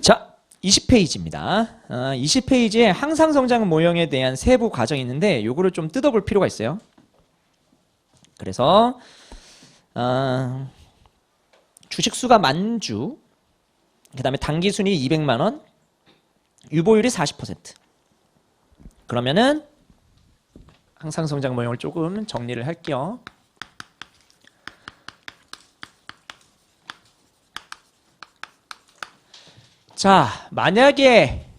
자, 20페이지입니다. 20페이지에 항상성장 모형에 대한 세부 과정이 있는데 요거를 좀 뜯어볼 필요가 있어요. 그래서 주식수가 만주, 그 다음에 당기순이 200만원, 유보율이 40%. 그러면은 항상성장 모형을 조금 정리를 할게요. 자, 만약에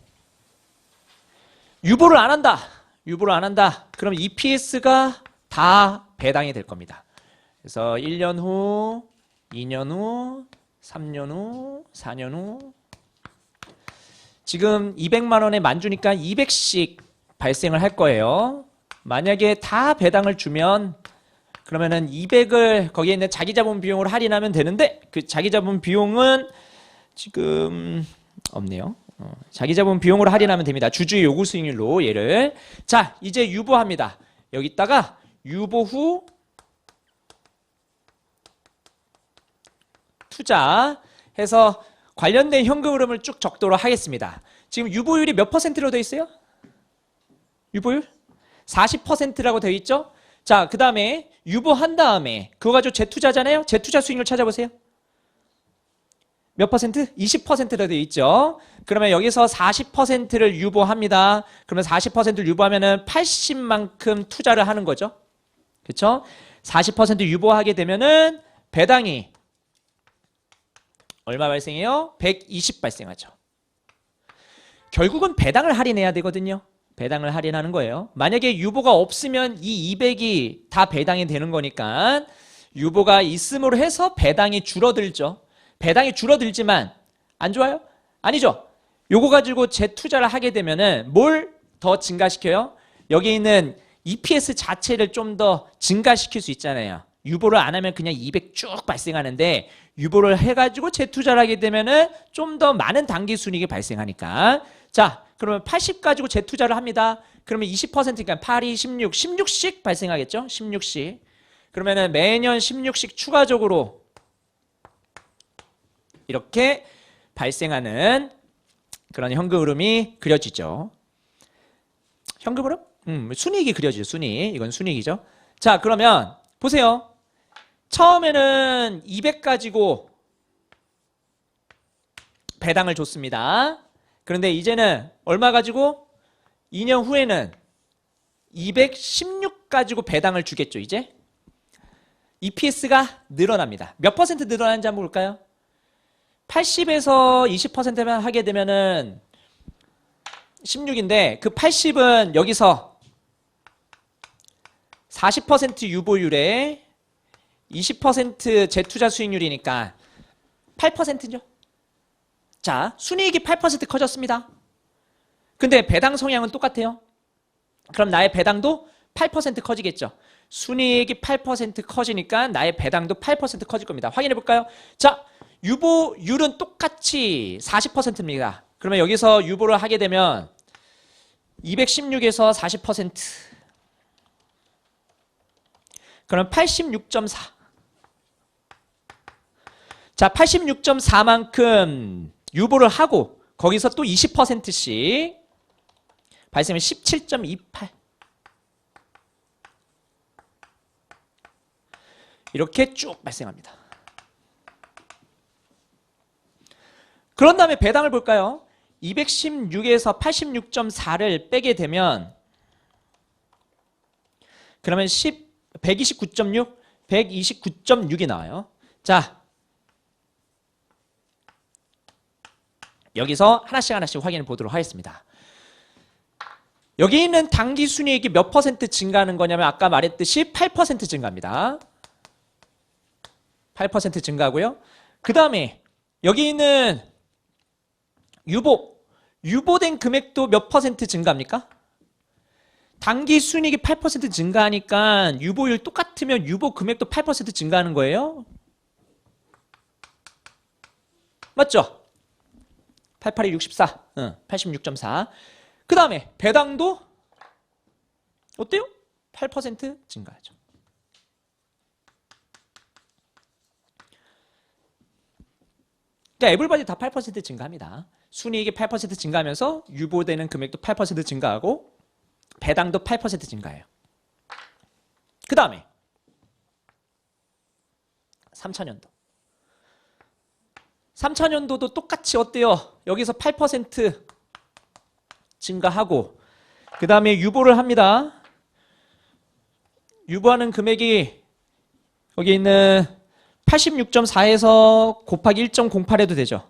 유보를 안 한다. 그럼 EPS가 다 배당이 될 겁니다. 그래서 1년 후, 2년 후, 3년 후, 4년 후. 지금 200만 원에 만주니까 200씩 발생을 할 거예요. 만약에 다 배당을 주면 그러면은 200을 거기에 있는 자기자본 비용으로 할인하면 되는데 그 자기자본 비용은 지금 없네요. 자기자본 비용으로 할인하면 됩니다. 주주의 요구 수익률로 얘를. 자, 이제 유보합니다. 여기다가 유보 후 투자 해서 관련된 현금 흐름을 쭉 적도록 하겠습니다. 지금 유보율이 몇 퍼센트로 되어 있어요? 유보율? 40%라고 되어 있죠? 자, 그 다음에 유보한 다음에 그거 가지고 재투자잖아요? 재투자 수익률 찾아보세요. 몇 퍼센트? 20%로 되어 있죠. 그러면 여기서 40%를 유보합니다. 그러면 40%를 유보하면은 80만큼 투자를 하는 거죠. 그렇죠? 40% 유보하게 되면은 배당이 얼마 발생해요? 120 발생하죠. 결국은 배당을 할인해야 되거든요. 배당을 할인하는 거예요. 만약에 유보가 없으면 이 200이 다 배당이 되는 거니까 유보가 있음으로 해서 배당이 줄어들죠. 배당이 줄어들지만 안 좋아요? 아니죠. 요거 가지고 재투자를 하게 되면은 뭘 더 증가시켜요? 여기 있는 EPS 자체를 좀 더 증가시킬 수 있잖아요. 유보를 안 하면 그냥 200 쭉 발생하는데 유보를 해가지고 재투자를 하게 되면은 좀 더 많은 당기 순이익이 발생하니까. 자, 그러면 80 가지고 재투자를 합니다. 그러면 20%니까 8, 2, 16, 16씩 발생하겠죠? 16씩. 그러면은 매년 16씩 추가적으로 이렇게 발생하는 그런 현금 흐름이 그려지죠. 현금 흐름? 순이익이 그려지죠. 순이익. 이건 순이익이죠. 자, 그러면 보세요. 처음에는 200 가지고 배당을 줬습니다. 그런데 이제는 얼마 가지고? 2년 후에는 216 가지고 배당을 주겠죠. 이제 EPS가 늘어납니다. 몇 퍼센트 늘어나는지 한번 볼까요? 80에서 20%만 하게 되면은 16인데 그 80은 여기서 40% 유보율에 20% 재투자 수익률이니까 8%죠. 자, 순이익이 8% 커졌습니다. 근데 배당 성향은 똑같아요. 그럼 나의 배당도 8% 커지겠죠. 순이익이 8% 커지니까 나의 배당도 8% 커질 겁니다. 확인해 볼까요? 자, 유보율은 똑같이 40%입니다. 그러면 여기서 유보를 하게 되면 216에서 40%. 그럼 86.4. 자, 86.4만큼 유보를 하고 거기서 또 20%씩 발생하면 17.28. 이렇게 쭉 발생합니다. 그런 다음에 배당을 볼까요? 216에서 86.4를 빼게 되면 그러면 129.6, 129.6이 나와요. 자, 여기서 하나씩 확인해 보도록 하겠습니다. 여기 있는 당기 순이익이 몇 퍼센트 증가하는 거냐면 아까 말했듯이 8% 증가합니다. 8% 증가하고요. 그 다음에 여기 있는 유보된 금액도 몇 퍼센트 증가합니까? 당기 순이익이 8% 증가하니까 유보율 똑같으면 유보 금액도 8% 증가하는 거예요. 맞죠? 88이 64, 86.4. 그 다음에 배당도 어때요? 8% 증가하죠. 그러니까 에블바디 다 8% 증가합니다. 순이익이 8% 증가하면서 유보되는 금액도 8% 증가하고 배당도 8% 증가해요. 그 다음에 3차년도. 3차년도도 똑같이 어때요? 여기서 8% 증가하고 그 다음에 유보를 합니다. 유보하는 금액이 여기 있는 86.4에서 곱하기 1.08 해도 되죠.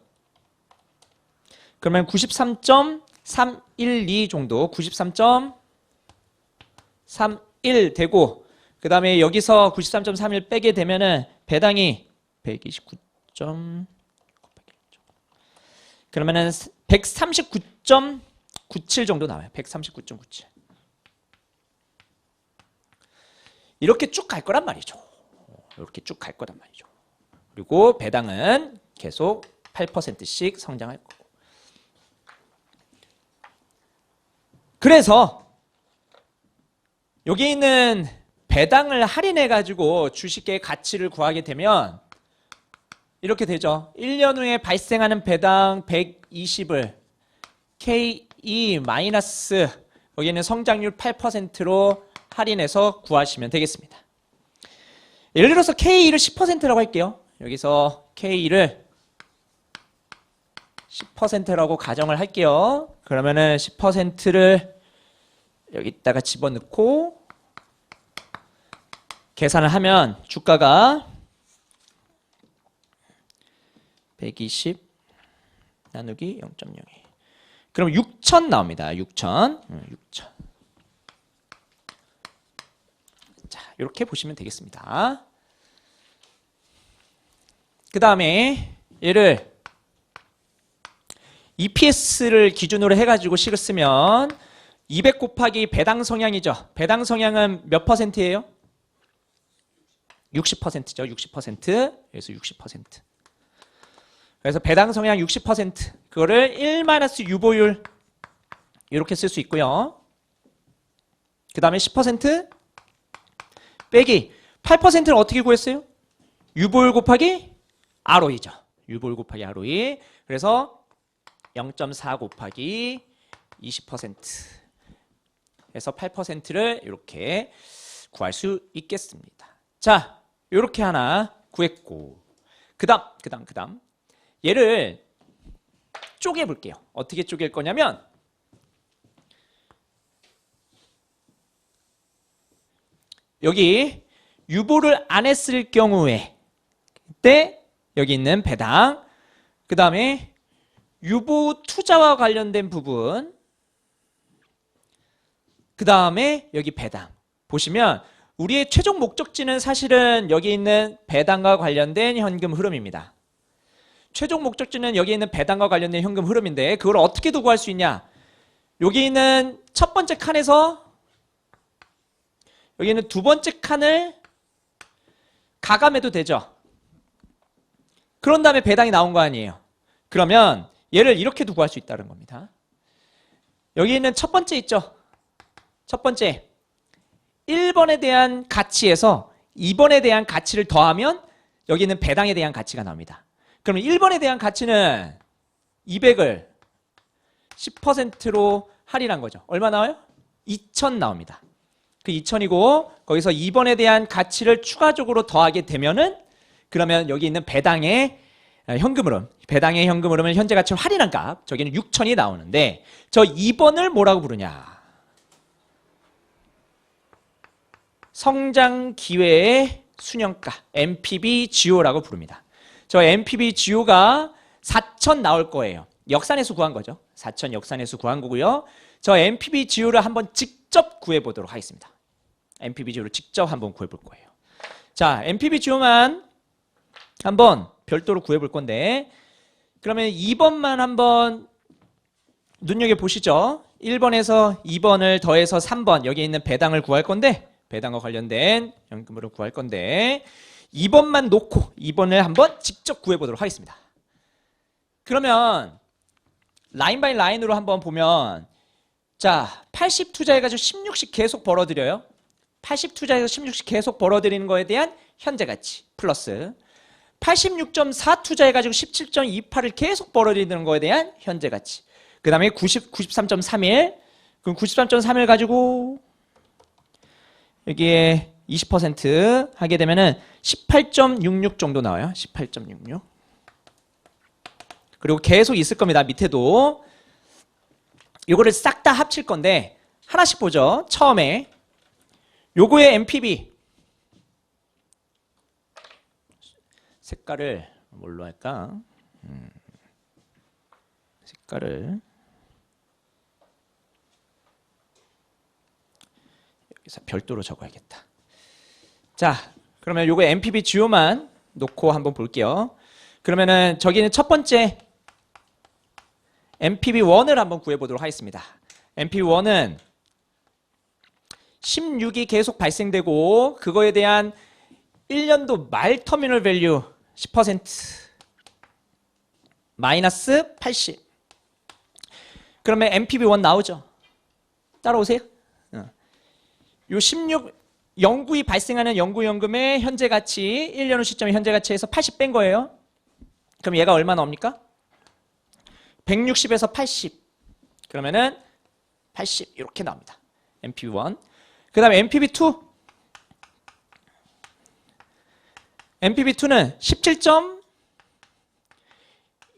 그러면 93.312 정도 93.31 되고 그 다음에 여기서 93.31 빼게 되면은 배당이 129. 그러면은 139.97 정도 나와요. 139.97. 이렇게 쭉 갈 거란 말이죠. 이렇게 쭉 갈 거란 말이죠. 그리고 배당은 계속 8%씩 성장할 거고. 그래서 여기 있는 배당을 할인해 가지고 주식의 가치를 구하게 되면 이렇게 되죠. 1년 후에 발생하는 배당 120을 KE 마이너스 여기는 성장률 8%로 할인해서 구하시면 되겠습니다. 예를 들어서 K2를 10%라고 할게요. 여기서 K2를 10%라고 가정을 할게요. 그러면은 10%를 여기다가 집어넣고 계산을 하면 주가가 120 나누기 0.02 그럼 6,000 나옵니다. 6,000 자, 이렇게 보시면 되겠습니다. 그 다음에 얘를 EPS를 기준으로 해가지고 식을 쓰면 200 곱하기 배당 성향이죠. 배당 성향은 몇 퍼센트예요? 60%죠. 60%. 그래서 60%. 그래서 배당 성향 60%. 그거를 1- 유보율 이렇게 쓸 수 있고요. 그 다음에 10% 빼기 8%를 어떻게 구했어요? 유보율 곱하기 ROE죠. 유보율 곱하기 ROE. 그래서 0.4 곱하기 20% 해서 8%를 이렇게 구할 수 있겠습니다. 자, 이렇게 하나 구했고 그 다음 얘를 쪼개 볼게요. 어떻게 쪼갤 거냐면 여기 유보를 안 했을 경우에 그때 여기 있는 배당 그 다음에 유보 투자와 관련된 부분 그 다음에 여기 배당 보시면 우리의 최종 목적지는 사실은 여기 있는 배당과 관련된 현금 흐름입니다. 최종 목적지는 여기 있는 배당과 관련된 현금 흐름인데 그걸 어떻게 구할 수 있냐 여기 있는 첫 번째 칸에서 여기 있는 두 번째 칸을 가감해도 되죠. 그런 다음에 배당이 나온 거 아니에요. 그러면 얘를 이렇게 두고 할 수 있다는 겁니다. 여기 있는 첫 번째 있죠. 첫 번째 1번에 대한 가치에서 2번에 대한 가치를 더하면 여기 있는 배당에 대한 가치가 나옵니다. 그러면 1번에 대한 가치는 200을 10%로 할인한 거죠. 얼마 나와요? 2,000 나옵니다. 그 2,000이고 거기서 2번에 대한 가치를 추가적으로 더하게 되면은 그러면 여기 있는 배당의 현금 흐름, 배당의 현금 흐름은 현재 가치를 할인한 값, 저기는 6,000이 나오는데 저 2번을 뭐라고 부르냐? 성장 기회의 순영가, NPV 지효라고 부릅니다. 저 NPV 지효가 4,000 나올 거예요. 역산해서 구한 거죠. 4,000 역산해서 구한 거고요. 저 NPV 지효를 한번 직접 구해보도록 하겠습니다. NPV 지효를 직접 한번 구해볼 거예요. 자, NPV 지효만 한번 별도로 구해볼 건데 그러면 2번만 한번 눈여겨보시죠. 1번에서 2번을 더해서 3번 여기 있는 배당을 구할 건데 배당과 관련된 현금으로 구할 건데 2번만 놓고 2번을 한번 직접 구해보도록 하겠습니다. 그러면 라인 바이 라인으로 한번 보면 자, 80 투자해가지고 16씩 계속 벌어들여요. 80 투자해서 16씩 계속 벌어들이는 거에 대한 현재 가치 플러스 86.4 투자해가지고 17.28을 계속 벌어들이는 거에 대한 현재 가치. 그 다음에 93.31. 그럼 93.31 가지고 여기에 20% 하게 되면은 18.66 정도 나와요. 18.66. 그리고 계속 있을 겁니다. 밑에도. 요거를 싹 다 합칠 건데 하나씩 보죠. 처음에 요거의 NPV 색깔을 뭘로 할까? 색깔을 여기서 별도로 적어야겠다. 자, 그러면 요거 NPV 주요만 놓고 한번 볼게요. 그러면은 저기는 첫 번째 NPV1을 한번 구해보도록 하겠습니다. NPV1은 16이 계속 발생되고 그거에 대한 1년도 말 터미널 밸류 10% 마이너스 80. 그러면 NPV1 나오죠. 따라오세요. 요 16 영구히 발생하는 영구연금의 현재 가치 1년 후 시점의 현재 가치에서 80 뺀 거예요. 그럼 얘가 얼마 나옵니까? 160에서 80. 그러면은 80 이렇게 나옵니다. NPV1. 그 다음에 NPV2. NPV2는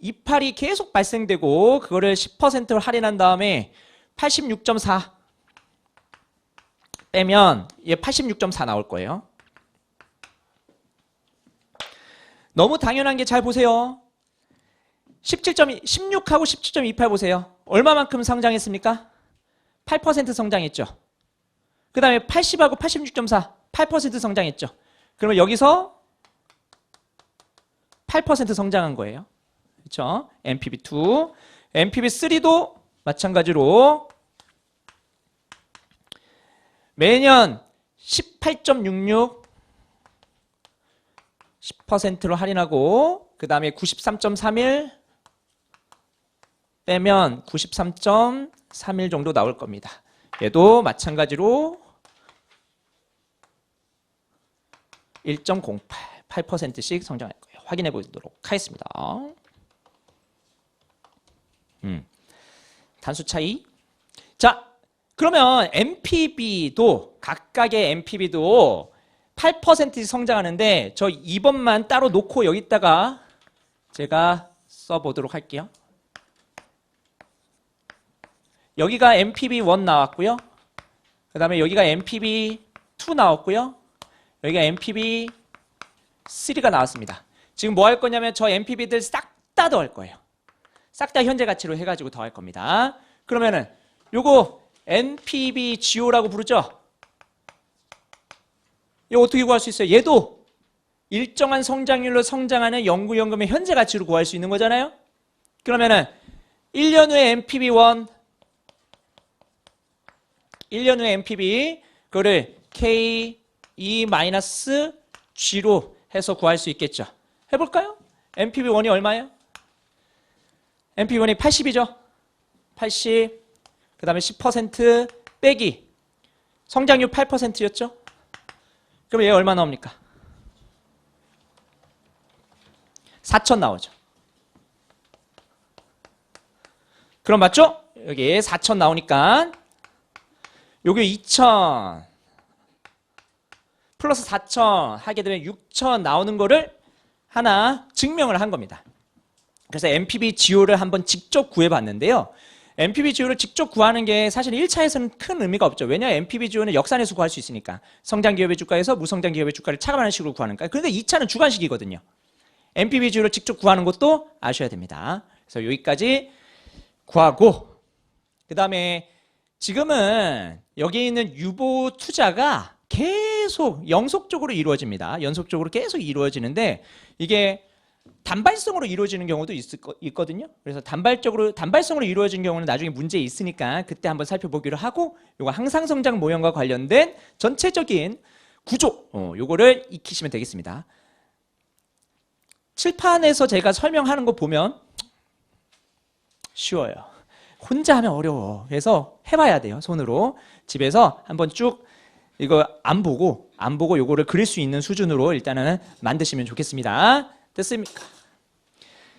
17.28이 계속 발생되고 그거를 10%를 할인한 다음에 86.4 빼면 얘 86.4 나올 거예요. 너무 당연한 게 잘 보세요. 16하고 17.28 보세요. 얼마만큼 성장했습니까? 8% 성장했죠. 그 다음에 80하고 86.4 8% 성장했죠. 그러면 여기서 8% 성장한 거예요. 그렇죠? NPV2, NPV3도 마찬가지로 매년 18.66 10%로 할인하고 그 다음에 93.31 빼면 93.31 정도 나올 겁니다. 얘도 마찬가지로 1.08 8%씩 성장할 거예요. 확인해 보도록 하겠습니다. 단수 차이. 자, 그러면 NPV도 각각의 NPV도 8%씩 성장하는데 저 2번만 따로 놓고 여기다가 제가 써보도록 할게요. 여기가 NPV1 나왔고요. 그 다음에 여기가 NPV2 나왔고요. 여기가 NPV3가 나왔습니다. 지금 뭐 할 거냐면 저 NPV들 싹 다 더할 거예요. 싹 다 현재 가치로 해가지고 더할 겁니다. 그러면은 요거 NPVGO라고 부르죠? 이거 어떻게 구할 수 있어요? 얘도 일정한 성장률로 성장하는 영구연금의 현재 가치로 구할 수 있는 거잖아요? 그러면은 1년 후에 NPV1 1년 후에 NPV 그거를 K2-G로 해서 구할 수 있겠죠. 해볼까요? NPV1이 얼마예요? NPV1이 80이죠. 80. 그 다음에 10% 빼기 성장률 8%였죠. 그럼 얘 얼마 나옵니까? 4천 나오죠. 그럼 맞죠? 여기 4천 나오니까 요게 2천 플러스 4천 하게 되면 6천 나오는 거를 하나 증명을 한 겁니다. 그래서 NPVGO를 한번 직접 구해봤는데요. NPVGO를 직접 구하는 게 사실 1차에서는 큰 의미가 없죠. 왜냐하면 NPVGO는 역산해서 구할 수 있으니까. 성장기업의 주가에서 무성장기업의 주가를 차감하는 식으로 구하는 거예요. 그런데 2차는 주관식이거든요. NPVGO를 직접 구하는 것도 아셔야 됩니다. 그래서 여기까지 구하고 그 다음에 지금은 여기 있는 유보 투자가 계속 영속적으로 이루어집니다. 연속적으로 계속 이루어지는데 이게 단발성으로 이루어지는 경우도 있거든요. 그래서 단발성으로 이루어진 경우는 나중에 문제 있으니까 그때 한번 살펴보기로 하고 요거 항상성장 모형과 관련된 전체적인 구조 요거를 익히시면 되겠습니다. 칠판에서 제가 설명하는 거 보면 쉬워요. 혼자 하면 어려워. 그래서 해봐야 돼요. 손으로 집에서 한번 쭉 이거 안 보고 요거를 그릴 수 있는 수준으로 일단은 만드시면 좋겠습니다. 됐습니까?